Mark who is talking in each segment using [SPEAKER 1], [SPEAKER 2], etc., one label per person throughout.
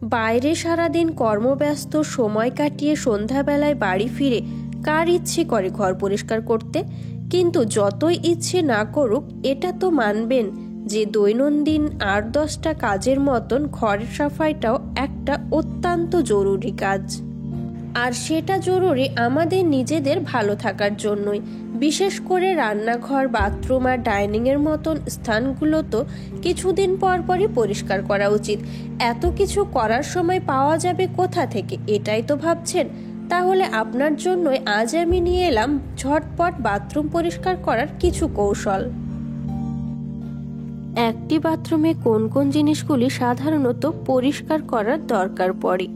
[SPEAKER 1] বাইরে সারাদিন কর্মব্যস্ত সময় কাটিয়ে সন্ধ্যাবেলায় বাড়ি ফিরে কার ইচ্ছে করে ঘর পরিষ্কার করতে? কিন্তু যতই ইচ্ছে না করুক, এটা তো মানবেন যে দৈনন্দিন ৮-১০টা কাজের মতন ঘরের সাফাইটাও একটা অত্যন্ত জরুরি কাজ। আর সেটা জরুরি আমাদের নিজেদের ভালো থাকার জন্যই। বিশেষ করে রান্নাঘর, বাথরুম আর ডাইনিংয়ের মতন স্থানগুলো তো কিছুদিন পর পরই পরিষ্কার করা উচিত। এত কিছু করার সময় পাওয়া যাবে কোথা থেকে, এটাই তো ভাবছেন? তাহলে আপনার জন্যই আজ আমি নিয়ে এলাম ঝটপট বাথরুম পরিষ্কার করার কিছু কৌশল। একটি বাথরুমে কোন কোন জিনিসগুলি সাধারণত পরিষ্কার করার দরকার পড়ে?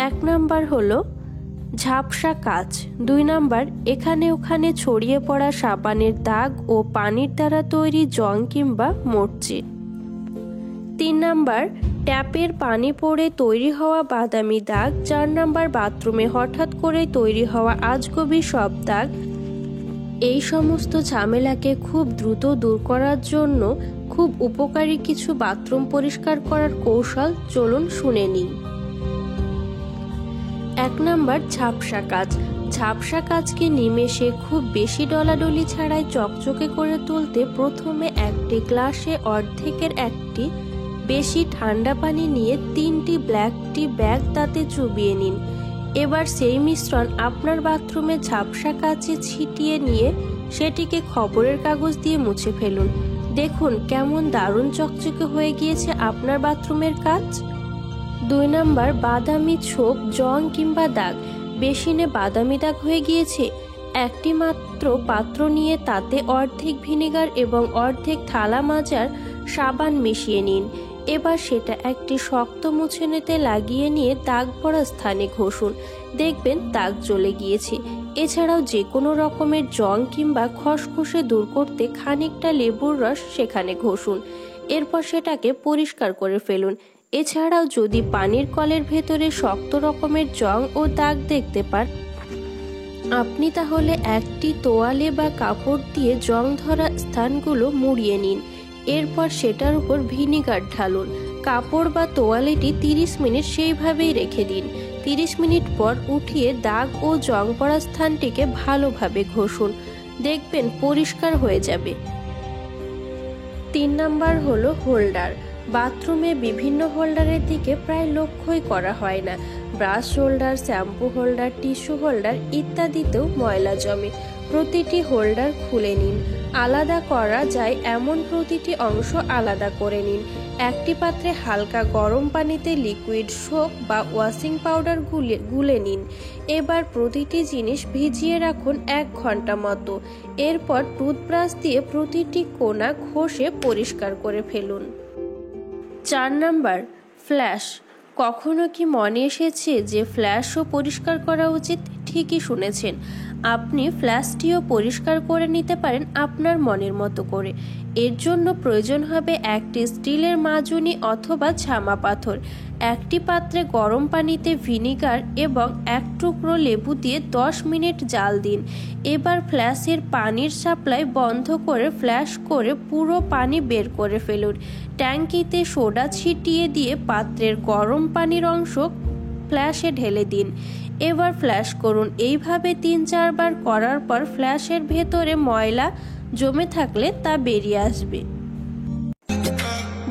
[SPEAKER 1] ১ নাম্বার হলো ঝাপসা কাচ। ২ নাম্বার এখানে ওখানে ছড়িয়ে পড়া সাবানের দাগ ও পানির দ্বারা তৈরি জং কিংবা মরচে। ৩ নাম্বার ট্যাপের পানি পড়ে তৈরি হওয়া বাদামি দাগ। ৪ নাম্বার বাথরুমে হঠাৎ করে তৈরি হওয়া আজগুবি সব দাগ। এই সমস্ত ঝামেলাকে খুব দ্রুত দূর করার জন্য খুব উপকারী কিছু বাথরুম পরিষ্কার করার কৌশল চলুন শুনে নিই। ১ নাম্বার ঝাপসা কাচ। ঝাপসা কাচকে নিমেষে খুব বেশি ডলাডলি ছাড়াই চকচকে করে তুলতে প্রথমে একটি গ্লাসে অর্ধেকের একটি বেশি ঠান্ডা পানি নিয়ে ৩টি ব্ল্যাক টি ব্যাগ তাতে চুবিয়ে নিন। এবার সেই মিশ্রণ আপনার বাথরুমে ঝাপসা কাচে ছিটিয়ে নিয়ে সেটিকে খবরের কাগজ দিয়ে মুছে ফেলুন। দেখুন কেমন দারুণ চকচকে হয়ে গিয়েছে আপনার বাথরুমের কাচ। ২ নাম্বার বাদামি ছোপ, জং কিংবা দাগ। বেসিনে বাদামি দাগ হয়ে গিয়েছে? একটি মাত্র পাত্র নিয়ে তাতে অর্ধেক ভিনেগার এবং অর্ধেক থালা মাজার সাবান মিশিয়ে নিন। এবার সেটা একটি শক্ত মুছনিতে লাগিয়ে নিয়ে দাগ পড়া স্থানে ঘষুন। দেখবেন দাগ চলে গিয়েছে। এছাড়াও যে কোনো রকমের জং কিংবা খসখসে দূর করতে খানিকটা লেবুর রস সেখানে ঘষুন। এরপর সেটাকে পরিষ্কার করে ফেলুন। এছাড়াও যদি পানির কলের ভেতরে শক্ত রকমের জং ও দাগ দেখতে পান, আপনি তাহলে একটি তোয়ালে বা কাপড় দিয়ে জং ধরা স্থানগুলো মুড়িয়ে নিন। এরপর সেটার উপর ভিনিগার ঢালুন। কাপড় বা তোয়ালেটি ৩০ মিনিট সেইভাবেই রেখে দিন। ৩০ মিনিট পর উঠিয়ে দাগ ও জং পড়া স্থানটিকে ভালোভাবে ঘষুন। দেখবেন পরিষ্কার হয়ে যাবে। ৩ নাম্বার হলো হোল্ডার। বাথরুমে বিভিন্ন হোল্ডারের দিকে প্রায় লক্ষ্যই করা হয় না। Brush holder, shampoo holder, tissue holder ইত্যাদিতেও ময়লা জমে। প্রতিটি হোল্ডার খুলে নিন। আলাদা করা যায় এমন প্রতিটি অংশ আলাদা করে নিন। একটি পাত্রে হালকা গরম পানিতে লিকুইড সোপ বা ওয়াশিং পাউডার গুলে নিন। এবার প্রতিটি জিনিস ভিজিয়ে রাখুন ১ ঘন্টা মতো। এরপর টুথব্রাশ দিয়ে প্রতিটি কোণা ঘষে পরিষ্কার করে ফেলুন। ৪ নাম্বার ফ্ল্যাশ। কখনো কি মনে এসেছে যে ফ্ল্যাশও পরিষ্কার করা উচিত? ঠিকই শুনেছেন, আপনি ফ্ল্যাশটিও পরিষ্কার করে নিতে পারেন আপনার মনের মতো করে। এর জন্য প্রয়োজন হবে একটি স্টিলের মাজুনি অথবা ঝামা পাথর। একটি পাত্রে গরম পানিতে ভিনিগার এবং ১ টুকরো লেবু দিয়ে ১০ মিনিট জাল দিন। এবার ফ্ল্যাশের পানির সাপ্লাই বন্ধ করে ফ্ল্যাশ করে পুরো পানি বের করে ফেলুন। ট্যাঙ্কিতে সোডা ছিটিয়ে দিয়ে পাত্রের গরম পানির অংশ ফ্ল্যাশে ঢেলে দিন। এবার ফ্ল্যাশ করুন। এইভাবে ৩-৪ বার করার পর ফ্ল্যাশের ভেতরে ময়লা জমে থাকলে তা বেরিয়ে আসবে।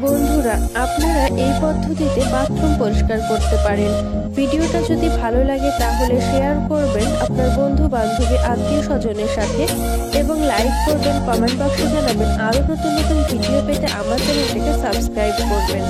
[SPEAKER 1] বন্ধুরা, আপনারা এই পদ্ধতিতে বাথরুম পরিষ্কার করতে পারেন। ভিডিওটা যদি ভালো লাগে তাহলে শেয়ার করবেন আপনার বন্ধু বান্ধবী আত্মীয় স্বজনের সাথে এবং লাইক করবেন, কমেন্ট বক্সে জানাবেন। আরও নতুন নতুন ভিডিও পেতে আমার চ্যানেলটিকে সাবস্ক্রাইব করবেন।